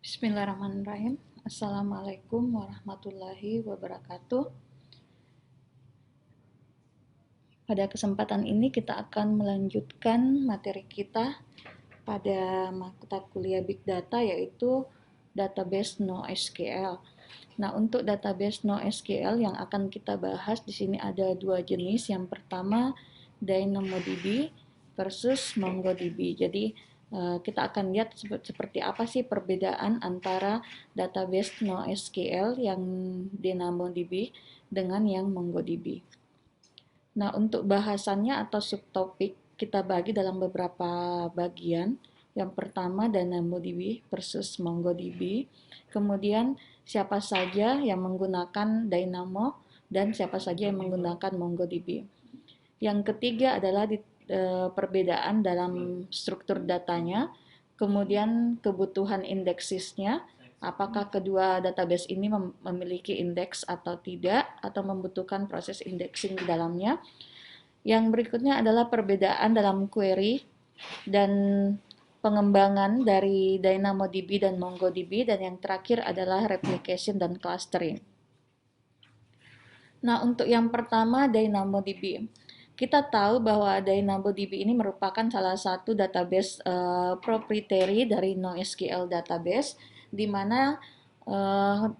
Bismillahirrahmanirrahim. Assalamualaikum warahmatullahi wabarakatuh. Pada kesempatan ini kita akan melanjutkan materi kita pada mata kuliah Big Data, yaitu database NoSQL. Nah, untuk database NoSQL yang akan kita bahas di sini ada dua jenis. Yang pertama DynamoDB versus MongoDB. Jadi kita akan lihat seperti apa sih perbedaan antara database NoSQL yang DynamoDB dengan yang MongoDB. Nah, untuk bahasannya atau subtopik kita bagi dalam beberapa bagian. Yang pertama DynamoDB versus MongoDB. Kemudian siapa saja yang menggunakan Dynamo dan siapa saja yang menggunakan MongoDB. Yang ketiga adalah perbedaan dalam struktur datanya, kemudian kebutuhan indeksisnya, apakah kedua database ini memiliki indeks atau tidak, atau membutuhkan proses indexing di dalamnya. Yang berikutnya adalah perbedaan dalam query dan pengembangan dari DynamoDB dan MongoDB, dan yang terakhir adalah replication dan clustering. Nah, untuk yang pertama DynamoDB. Kita tahu bahwa DynamoDB ini merupakan salah satu database proprietary dari NoSQL database, di mana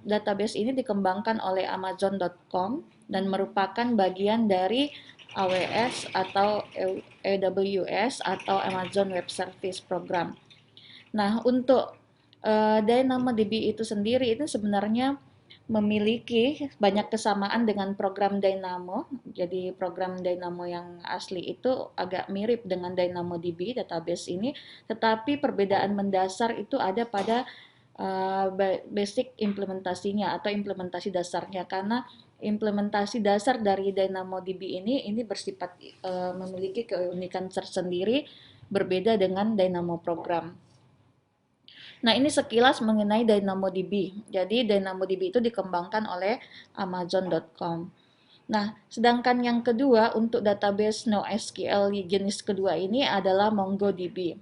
database ini dikembangkan oleh Amazon.com dan merupakan bagian dari AWS atau AWS atau Amazon Web Service Program. Nah, untuk DynamoDB itu sendiri itu sebenarnya memiliki banyak kesamaan dengan program Dynamo. Jadi program Dynamo yang asli itu agak mirip dengan DynamoDB database ini, tetapi perbedaan mendasar itu ada pada basic implementasinya atau implementasi dasarnya, karena implementasi dasar dari DynamoDB ini bersifat memiliki keunikan tersendiri berbeda dengan Dynamo program. Nah, ini sekilas mengenai DynamoDB. Jadi, DynamoDB itu dikembangkan oleh Amazon.com. Nah, sedangkan yang kedua untuk database NoSQL jenis kedua ini adalah MongoDB.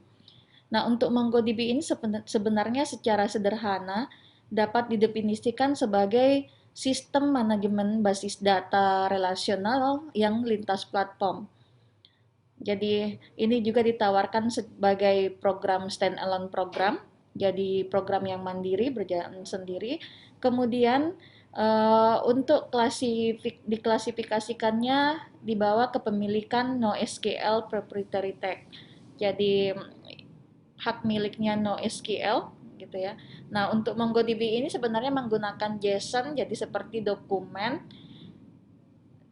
Nah, untuk MongoDB ini sebenarnya secara sederhana dapat didefinisikan sebagai sistem manajemen basis data relasional yang lintas platform. Jadi, ini juga ditawarkan sebagai program standalone program, jadi program yang mandiri, berjalan sendiri. Kemudian untuk diklasifikasikannya di bawah kepemilikan NoSQL proprietary tag. Jadi hak miliknya NoSQL gitu ya. Nah, untuk MongoDB ini sebenarnya menggunakan JSON, jadi seperti dokumen,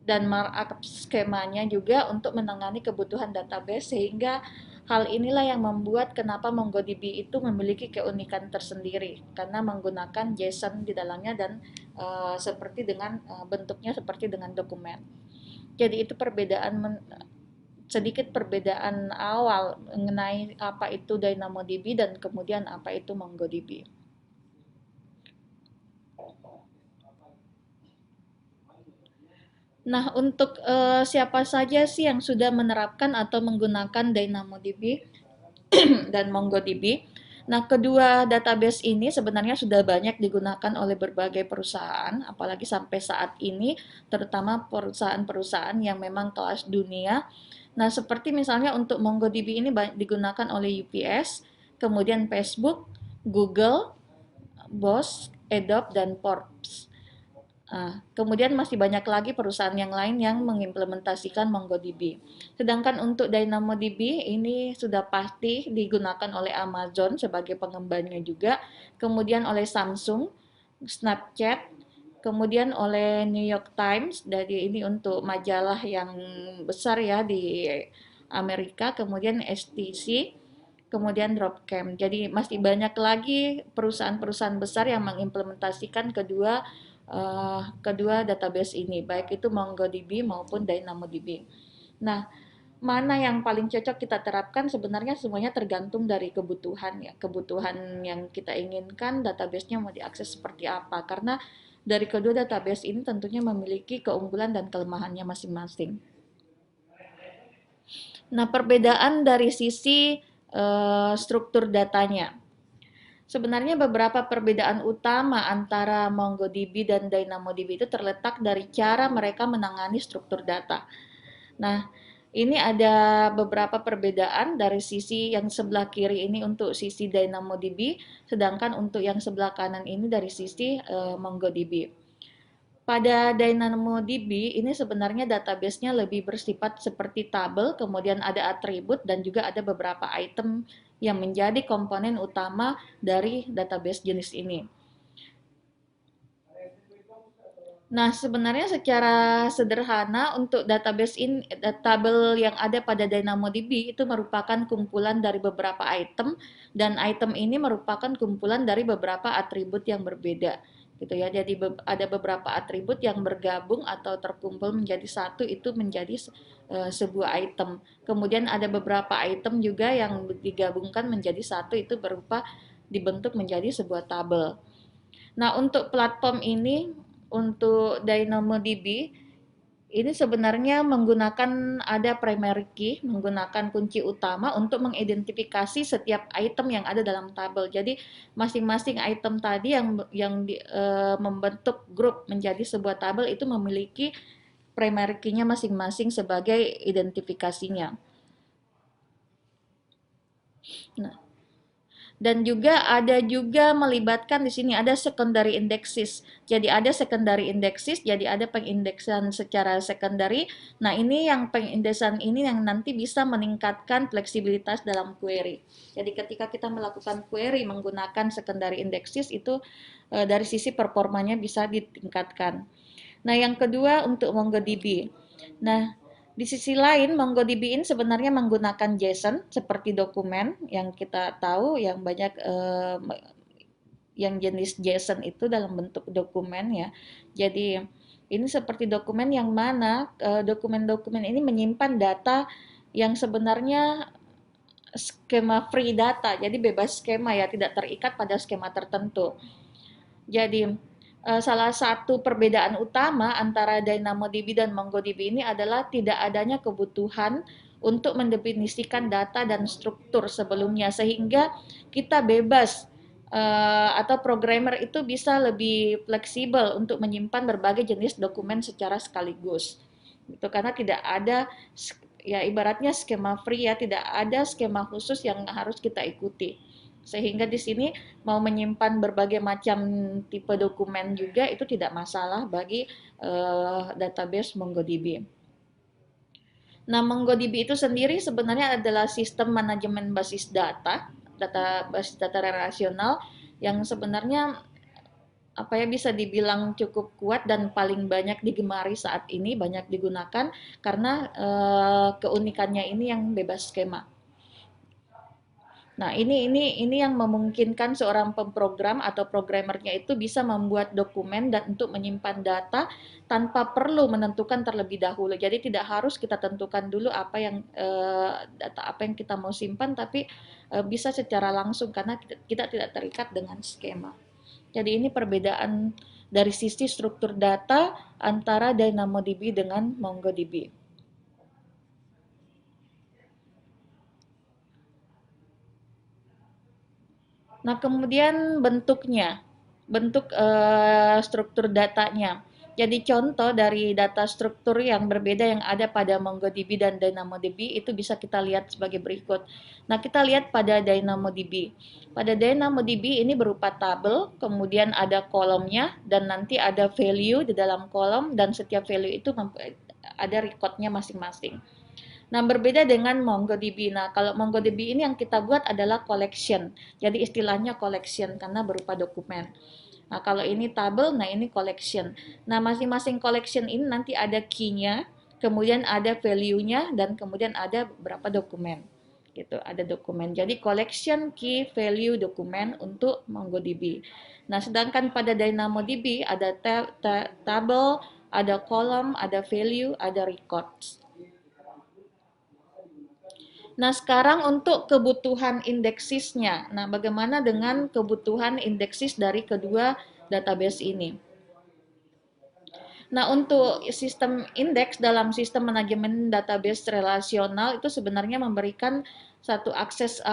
dan markup skemanya juga untuk menangani kebutuhan database, sehingga hal inilah yang membuat kenapa MongoDB itu memiliki keunikan tersendiri karena menggunakan JSON di dalamnya dan seperti dengan bentuknya seperti dengan dokumen. Jadi itu sedikit perbedaan awal mengenai apa itu DynamoDB dan kemudian apa itu MongoDB. Nah, untuk siapa saja sih yang sudah menerapkan atau menggunakan DynamoDB dan MongoDB? Nah, kedua database ini sebenarnya sudah banyak digunakan oleh berbagai perusahaan, apalagi sampai saat ini, terutama perusahaan-perusahaan yang memang kelas dunia. Nah, seperti misalnya untuk MongoDB ini digunakan oleh UPS, kemudian Facebook, Google, Bosch, Adobe, dan Forbes. Kemudian masih banyak lagi perusahaan yang lain yang mengimplementasikan MongoDB. Sedangkan untuk DynamoDB ini sudah pasti digunakan oleh Amazon sebagai pengembangnya juga, kemudian oleh Samsung, Snapchat, kemudian oleh New York Times, dari ini untuk majalah yang besar ya di Amerika, kemudian STC, kemudian Dropcam. Jadi masih banyak lagi perusahaan-perusahaan besar yang mengimplementasikan kedua database ini, baik itu MongoDB maupun DynamoDB. Nah, mana yang paling cocok kita terapkan sebenarnya semuanya tergantung dari kebutuhan ya. Kebutuhan yang kita inginkan database-nya mau diakses seperti apa. Karena dari kedua database ini tentunya memiliki keunggulan dan kelemahannya masing-masing. Nah, perbedaan dari sisi struktur datanya. Sebenarnya beberapa perbedaan utama antara MongoDB dan DynamoDB itu terletak dari cara mereka menangani struktur data. Nah, ini ada beberapa perbedaan dari sisi yang sebelah kiri ini untuk sisi DynamoDB, sedangkan untuk yang sebelah kanan ini dari sisi MongoDB. Pada DynamoDB ini sebenarnya database-nya lebih bersifat seperti tabel, kemudian ada atribut dan juga ada beberapa item yang menjadi komponen utama dari database jenis ini. Nah, sebenarnya secara sederhana untuk database ini, tabel yang ada pada DynamoDB itu merupakan kumpulan dari beberapa item dan item ini merupakan kumpulan dari beberapa atribut yang berbeda gitu ya. Jadi ada beberapa atribut yang bergabung atau terkumpul menjadi satu itu menjadi sebuah item. Kemudian ada beberapa item juga yang digabungkan menjadi satu itu berupa dibentuk menjadi sebuah tabel. Nah, untuk platform ini, untuk DynamoDB, ini sebenarnya menggunakan ada primary key, menggunakan kunci utama untuk mengidentifikasi setiap item yang ada dalam tabel. Jadi masing-masing item tadi membentuk grup menjadi sebuah tabel itu memiliki primary key-nya masing-masing sebagai identifikasinya. Nah, dan juga ada juga melibatkan di sini ada secondary indexes. Jadi ada secondary indexes, jadi ada pengindeksan secara secondary. Nah, ini yang pengindeksan ini yang nanti bisa meningkatkan fleksibilitas dalam query. Jadi ketika kita melakukan query menggunakan secondary indexes itu dari sisi performanya bisa ditingkatkan. Nah, yang kedua untuk MongoDB. Nah, di sisi lain, MongoDB ini sebenarnya menggunakan JSON seperti dokumen yang kita tahu yang banyak yang jenis JSON itu dalam bentuk dokumen ya. Jadi ini seperti dokumen yang mana dokumen-dokumen ini menyimpan data yang sebenarnya skema free data, jadi bebas skema ya, tidak terikat pada skema tertentu. Jadi salah satu perbedaan utama antara DynamoDB dan MongoDB ini adalah tidak adanya kebutuhan untuk mendefinisikan data dan struktur sebelumnya, sehingga kita bebas atau programmer itu bisa lebih fleksibel untuk menyimpan berbagai jenis dokumen secara sekaligus. Itu karena tidak ada ya ibaratnya skema free ya, tidak ada skema khusus yang harus kita ikuti. Sehingga di sini mau menyimpan berbagai macam tipe dokumen juga itu tidak masalah bagi database MongoDB. Nah, MongoDB itu sendiri sebenarnya adalah sistem manajemen basis basis data relasional yang sebenarnya apa ya bisa dibilang cukup kuat dan paling banyak digemari saat ini, banyak digunakan karena keunikannya ini yang bebas skema. Nah, ini yang memungkinkan seorang pemrogram atau programmernya itu bisa membuat dokumen dan untuk menyimpan data tanpa perlu menentukan terlebih dahulu. Jadi tidak harus kita tentukan dulu apa yang data apa yang kita mau simpan, tapi bisa secara langsung karena kita tidak terikat dengan skema. Jadi ini perbedaan dari sisi struktur data antara DynamoDB dengan MongoDB. Nah, kemudian bentuk struktur datanya. Jadi contoh dari data struktur yang berbeda yang ada pada MongoDB dan DynamoDB itu bisa kita lihat sebagai berikut. Nah, kita lihat pada DynamoDB. Pada DynamoDB ini berupa tabel, kemudian ada kolomnya, dan nanti ada value di dalam kolom, dan setiap value itu ada recordnya masing-masing. Nah, berbeda dengan MongoDB. Nah, kalau MongoDB ini yang kita buat adalah collection. Jadi istilahnya collection karena berupa dokumen. Nah, kalau ini tabel, nah ini collection. Nah, masing-masing collection ini nanti ada key-nya, kemudian ada value-nya, dan kemudian ada berapa dokumen. Gitu, ada dokumen. Jadi collection, key, value, dokumen untuk MongoDB. Nah, sedangkan pada DynamoDB ada tabel, ada column, ada value, ada records. Nah, sekarang untuk kebutuhan indeksisnya. Nah, bagaimana dengan kebutuhan indeksis dari kedua database ini? Nah, untuk sistem indeks dalam sistem manajemen database relasional itu sebenarnya memberikan satu akses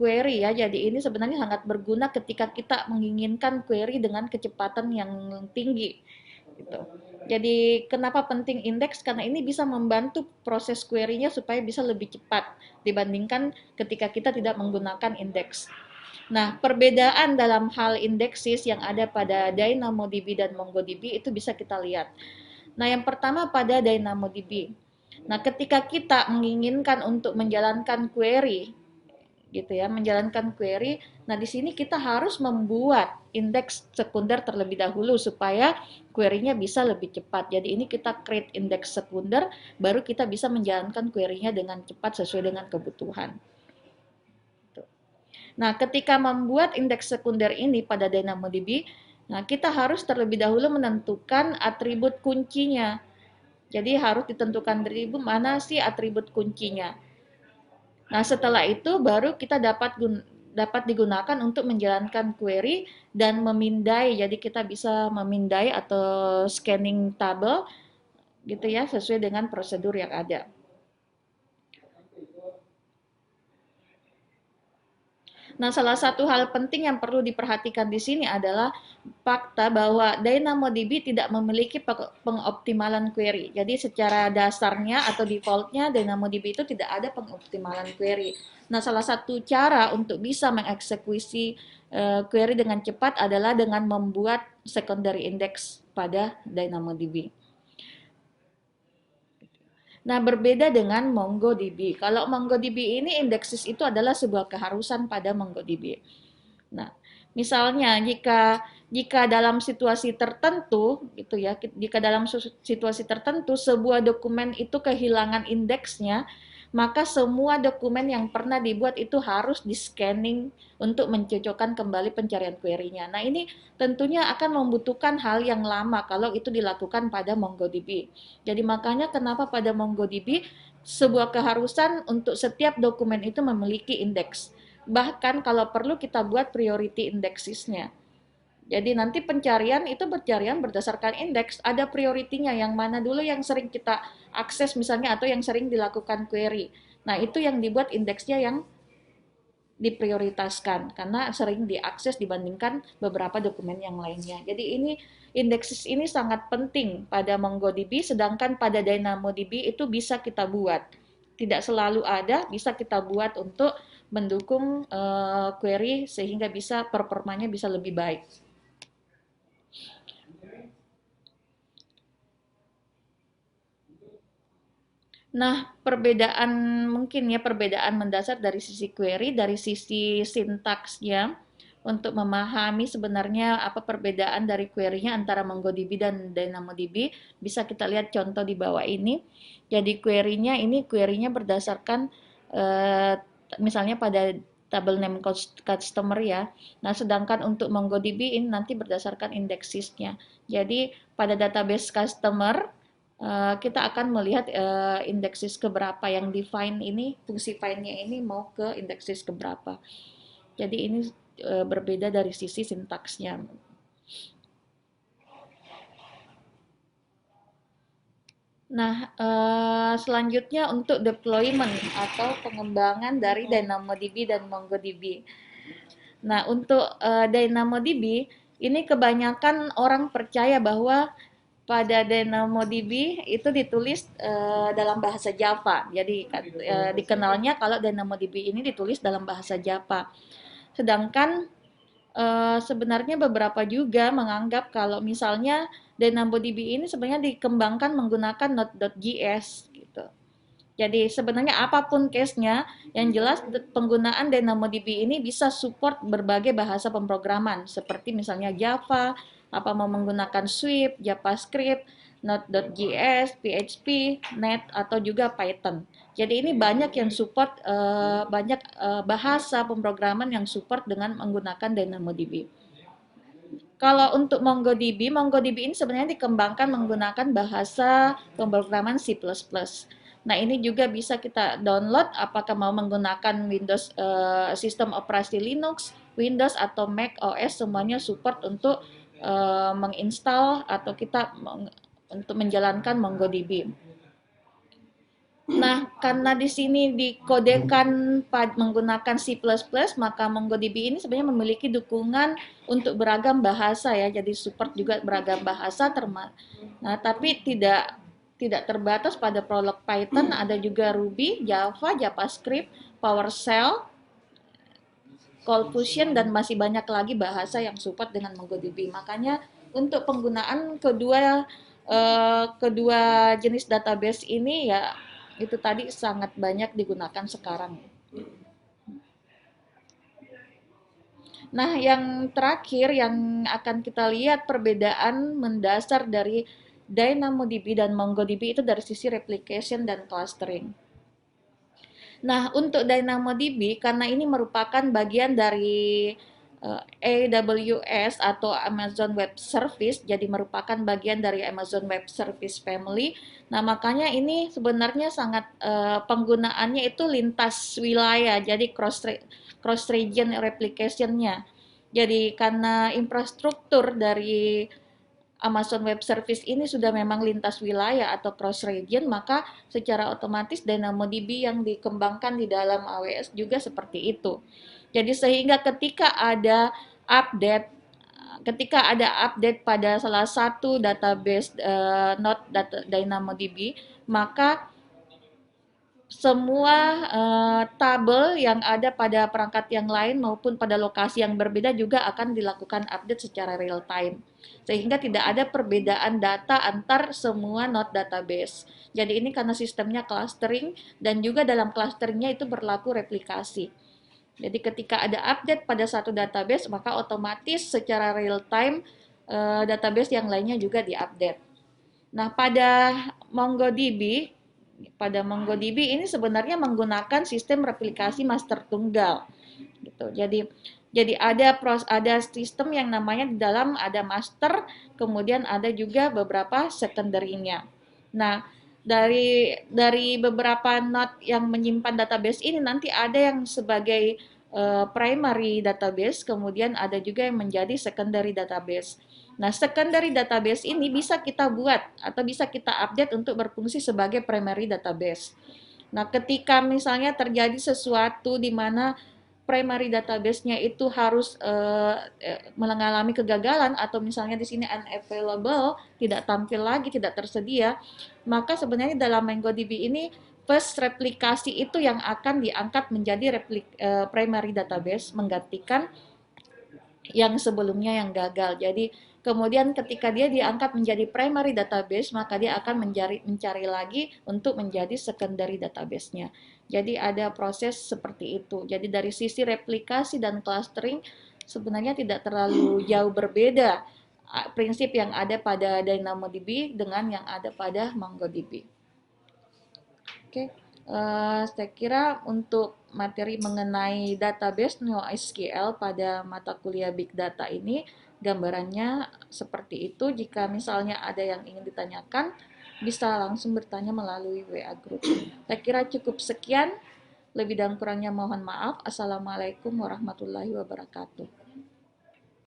query ya. Jadi ini sebenarnya sangat berguna ketika kita menginginkan query dengan kecepatan yang tinggi gitu. Jadi kenapa penting indeks? Karena ini bisa membantu proses query-nya supaya bisa lebih cepat dibandingkan ketika kita tidak menggunakan indeks. Nah, perbedaan dalam hal indeksis yang ada pada DynamoDB dan MongoDB itu bisa kita lihat. Nah, yang pertama pada DynamoDB. Nah, ketika kita menginginkan untuk menjalankan query, gitu ya, menjalankan query, nah di sini kita harus membuat indeks sekunder terlebih dahulu supaya query-nya bisa lebih cepat. Jadi ini kita create indeks sekunder, baru kita bisa menjalankan query-nya dengan cepat sesuai dengan kebutuhan. Nah, ketika membuat indeks sekunder ini pada DynamoDB, nah kita harus terlebih dahulu menentukan atribut kuncinya. Jadi harus ditentukan dulu mana sih atribut kuncinya. Nah, setelah itu baru kita dapat digunakan untuk menjalankan query dan memindai. Jadi kita bisa memindai atau scanning tabel gitu ya, sesuai dengan prosedur yang ada. Nah, salah satu hal penting yang perlu diperhatikan di sini adalah fakta bahwa DynamoDB tidak memiliki pengoptimalan query. Jadi secara dasarnya atau defaultnya DynamoDB itu tidak ada pengoptimalan query. Nah, salah satu cara untuk bisa mengeksekusi query dengan cepat adalah dengan membuat secondary index pada DynamoDB. Nah, berbeda dengan MongoDB. Kalau MongoDB ini indeksis itu adalah sebuah keharusan pada MongoDB. Nah, misalnya jika dalam situasi tertentu gitu ya, jika dalam situasi tertentu sebuah dokumen itu kehilangan indeksnya, maka semua dokumen yang pernah dibuat itu harus di-scanning untuk mencocokkan kembali pencarian query-nya. Nah, ini tentunya akan membutuhkan hal yang lama kalau itu dilakukan pada MongoDB. Jadi makanya kenapa pada MongoDB sebuah keharusan untuk setiap dokumen itu memiliki indeks. Bahkan kalau perlu kita buat priority indexesnya. Jadi nanti pencarian itu pencarian berdasarkan indeks, ada prioritinya yang mana dulu yang sering kita akses misalnya atau yang sering dilakukan query. Nah, itu yang dibuat indeksnya yang diprioritaskan karena sering diakses dibandingkan beberapa dokumen yang lainnya. Jadi ini indeksis ini sangat penting pada MongoDB, sedangkan pada DynamoDB itu bisa kita buat. Tidak selalu ada, bisa kita buat untuk mendukung query sehingga bisa performanya bisa lebih baik. Nah, perbedaan mungkin ya perbedaan mendasar dari sisi query, dari sisi sintaksnya untuk memahami sebenarnya apa perbedaan dari query-nya antara MongoDB dan DynamoDB, bisa kita lihat contoh di bawah ini. Jadi query-nya berdasarkan misalnya pada table name customer ya. Nah, sedangkan untuk MongoDB ini nanti berdasarkan indeksisnya. Jadi pada database customer kita akan melihat indeksis keberapa yang define ini, fungsi find-nya ini mau ke indeksis keberapa. Jadi ini berbeda dari sisi sintaksnya. Nah, selanjutnya untuk deployment atau pengembangan dari DynamoDB dan MongoDB. Nah, untuk DynamoDB, ini kebanyakan orang percaya bahwa pada DynamoDB itu ditulis dalam bahasa Java. Jadi dikenalnya kalau DynamoDB ini ditulis dalam bahasa Java. Sedangkan sebenarnya beberapa juga menganggap kalau misalnya DynamoDB ini sebenarnya dikembangkan menggunakan Node.js gitu. Jadi sebenarnya apapun case-nya, yang jelas penggunaan DynamoDB ini bisa support berbagai bahasa pemrograman seperti misalnya Java, apa mau menggunakan Swift, JavaScript, Node.js, PHP, Net atau juga Python. Jadi ini banyak yang support banyak bahasa pemrograman yang support dengan menggunakan DynamoDB. Kalau untuk MongoDB ini sebenarnya dikembangkan menggunakan bahasa pemrograman C++. Nah, ini juga bisa kita download apakah mau menggunakan Windows sistem operasi Linux, Windows atau Mac OS semuanya support untuk menginstal atau kita untuk menjalankan MongoDB. Nah, karena di sini dikodekan menggunakan C++, maka MongoDB ini sebenarnya memiliki dukungan untuk beragam bahasa ya. Jadi support juga beragam bahasa Nah, tapi tidak terbatas pada prolog Python, ada juga Ruby, Java, JavaScript, PowerShell, Cold Fusion, dan masih banyak lagi bahasa yang support dengan MongoDB. Makanya untuk penggunaan kedua jenis database ini ya itu tadi sangat banyak digunakan sekarang. Nah, yang terakhir yang akan kita lihat perbedaan mendasar dari DynamoDB dan MongoDB itu dari sisi replication dan clustering. Nah, untuk DynamoDB, karena ini merupakan bagian dari AWS atau Amazon Web Service, jadi merupakan bagian dari Amazon Web Service Family. Nah, makanya ini sebenarnya sangat penggunaannya itu lintas wilayah, jadi cross region replication-nya. Jadi karena infrastruktur dari Amazon Web Service ini sudah memang lintas wilayah atau cross region, maka secara otomatis DynamoDB yang dikembangkan di dalam AWS juga seperti itu. Jadi sehingga ketika ada update pada salah satu database node DynamoDB, maka semua tabel yang ada pada perangkat yang lain maupun pada lokasi yang berbeda juga akan dilakukan update secara real time. Sehingga tidak ada perbedaan data antar semua node database. Jadi ini karena sistemnya clustering dan juga dalam clusteringnya itu berlaku replikasi. Jadi ketika ada update pada satu database, maka otomatis secara real time database yang lainnya juga diupdate. Nah, MongoDB ini sebenarnya menggunakan sistem replikasi master tunggal gitu. Jadi ada sistem yang namanya di dalam ada master, kemudian ada juga beberapa secondary-nya. Nah, dari beberapa node yang menyimpan database ini nanti ada yang sebagai primary database, kemudian ada juga yang menjadi secondary database. Nah, secondary database ini bisa kita buat atau bisa kita update untuk berfungsi sebagai primary database. Nah, ketika misalnya terjadi sesuatu di mana primary database-nya itu harus mengalami kegagalan atau misalnya di sini unavailable, tidak tampil lagi, tidak tersedia, maka sebenarnya dalam MongoDB ini first replikasi itu yang akan diangkat menjadi primary database menggantikan yang sebelumnya yang gagal. Jadi kemudian ketika dia diangkat menjadi primary database, maka dia akan mencari lagi untuk menjadi secondary database-nya. Jadi ada proses seperti itu. Jadi dari sisi replikasi dan clustering sebenarnya tidak terlalu jauh berbeda prinsip yang ada pada DynamoDB dengan yang ada pada MongoDB. Oke, saya kira untuk materi mengenai database NoSQL pada mata kuliah Big Data ini gambarannya seperti itu. Jika misalnya ada yang ingin ditanyakan, bisa langsung bertanya melalui WA Group. Saya kira cukup sekian. Lebih dan kurangnya mohon maaf. Assalamualaikum warahmatullahi wabarakatuh.